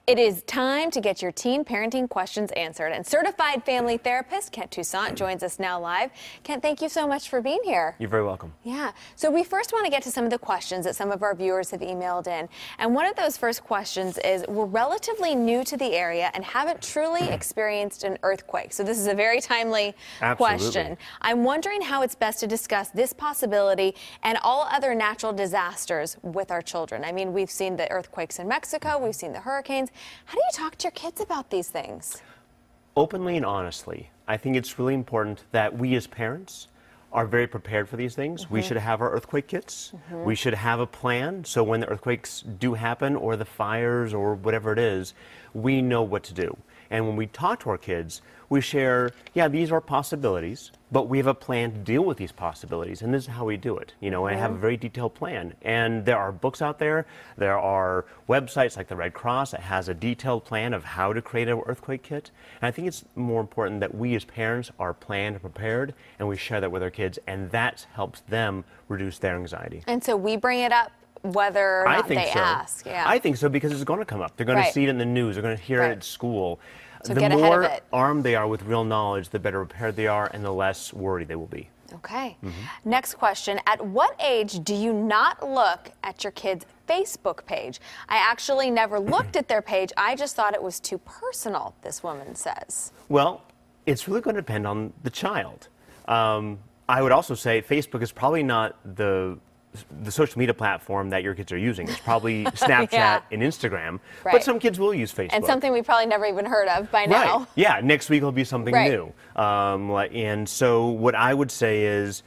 It is time to get your teen parenting questions answered. And certified family therapist Kent Toussaint joins us now live. Kent, thank you so much for being here. You're very welcome. Yeah. So we first want to get to some of the questions that some of our viewers have emailed in. And one of those first questions is, we're relatively new to the area and haven't truly experienced an earthquake. So this is a very timely question. I'm wondering how it's best to discuss this possibility and all other natural disasters with our children. I mean, we've seen the earthquakes in Mexico, we've seen the hurricanes. How do you talk to your kids about these things? Openly and honestly. I think it's really important that we as parents are very prepared for these things. We should have our earthquake kits. We should have a plan so when the earthquakes do happen or the fires or whatever it is, we know what to do. And when we talk to our kids, we share, yeah, these are possibilities, but we have a plan to deal with these possibilities, and this is how we do it, you know, and have a very detailed plan. And there are books out there, there are websites like the Red Cross that has a detailed plan of how to create an earthquake kit. And I think it's more important that we as parents are planned and prepared, and we share that with our kids, and that helps them reduce their anxiety. And so we bring it up whether or not they ask. Yeah. I think so, because it's going to come up. They're going to see it in the news. They're going to hear it at school. So the more armed they are with real knowledge, the better prepared they are and the less worried they will be. Okay. Next question. At what age do you not look at your kid's Facebook page? I actually never looked at their page. I just thought it was too personal, this woman says. Well, it's really going to depend on the child. I would also say Facebook is probably not the social media platform that your kids are using. It's probably Snapchat and Instagram, but some kids will use Facebook. And something we probably never even heard of by now. Yeah, next week will be something new. And so what I would say is,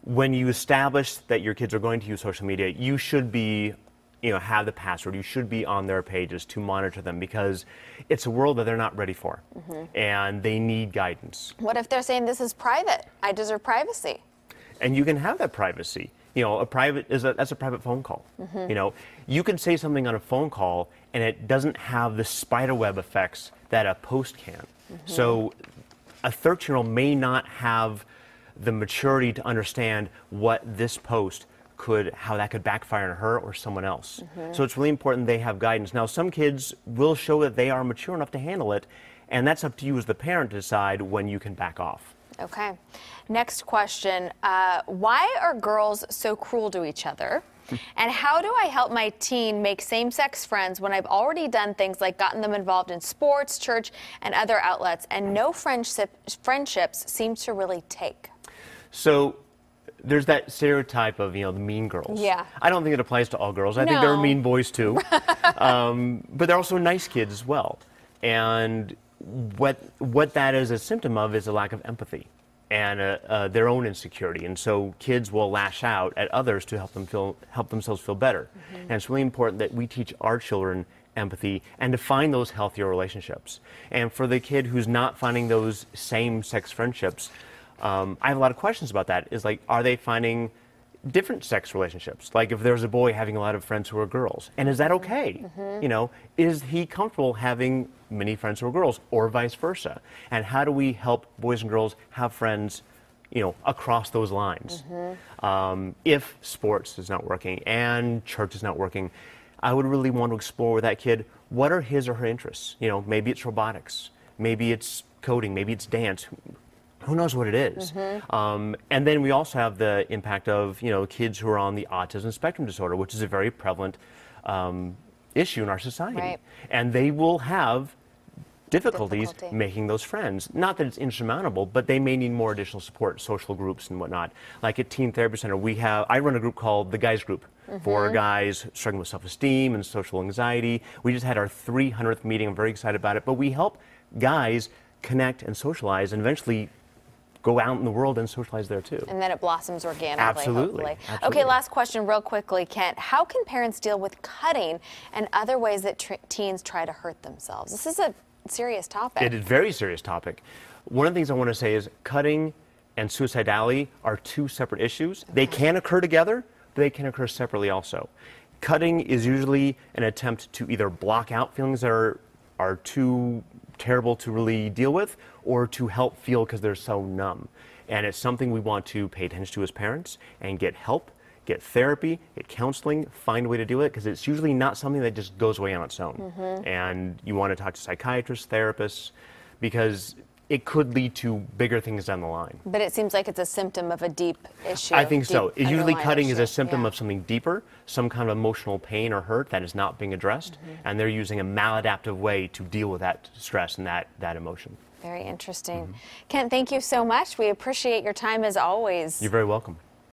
when you establish that your kids are going to use social media, you should be, have the password. You should be on their pages to monitor them, because it's a world that they're not ready for, and they need guidance. What if they're saying this is private? I deserve privacy. And you can have that privacy. That's a private phone call. You can say something on a phone call and it doesn't have the spiderweb effects that a post can. So a 13-year-old may not have the maturity to understand what this post how that could backfire on her or someone else. So it's really important they have guidance. Now, some kids will show that they are mature enough to handle it, and that's up to you as the parent to decide when you can back off. Okay. Next question. Why are girls so cruel to each other? And how do I help my teen make same-sex friends when I've already done things like gotten them involved in sports, church, and other outlets, and no friendships seem to really take? So there's that stereotype of, the mean girls. Yeah. I don't think it applies to all girls. I think there are mean boys too. But there are also nice kids as well. And what that is a symptom of is a lack of empathy and their own insecurity, and so kids will lash out at others to help themselves feel better. And it's really important that we teach our children empathy and to find those healthier relationships. And for the kid who's not finding those same-sex friendships, I have a lot of questions about that. Is like, are they finding different sex relationships? Like if there's a boy having a lot of friends who are girls, and is that okay? Is he comfortable having many friends who are girls, or vice versa? And how do we help boys and girls have friends, across those lines? If sports is not working and church is not working, I would really want to explore with that kid, what are his or her interests? Maybe it's robotics, maybe it's coding, maybe it's dance. Who knows what it is? And then we also have the impact of, kids who are on the autism spectrum disorder, which is a very prevalent issue in our society. And they will have difficulties making those friends. Not that it's insurmountable, but they may need more additional support, social groups and whatnot. Like at Teen Therapy Center, I run a group called the Guys Group for guys struggling with self-esteem and social anxiety. We just had our 300th meeting. I'm very excited about it. But we help guys connect and socialize and eventually go out in the world and socialize there too. And then it blossoms organically, Absolutely. Hopefully. Okay, last question real quickly, Kent. How can parents deal with cutting and other ways that teens try to hurt themselves? This is a serious topic. It is a very serious topic. One of the things I want to say is cutting and suicidality are two separate issues. They can occur together, but they can occur separately also. Cutting is usually an attempt to either block out feelings that are too terrible to really deal with, or to help feel because they're so numb. And it's something we want to pay attention to as parents and get help, get therapy, get counseling, find a way to do it, because it's usually not something that just goes away on its own. And you want to talk to psychiatrists, therapists, because it could lead to bigger things down the line. But it seems like it's a symptom of a deep issue. I think so. Usually cutting is a symptom yeah. of something deeper, some kind of emotional pain or hurt that is not being addressed, and they're using a maladaptive way to deal with that stress and that emotion. Very interesting. Kent, thank you so much. We appreciate your time as always. You're very welcome.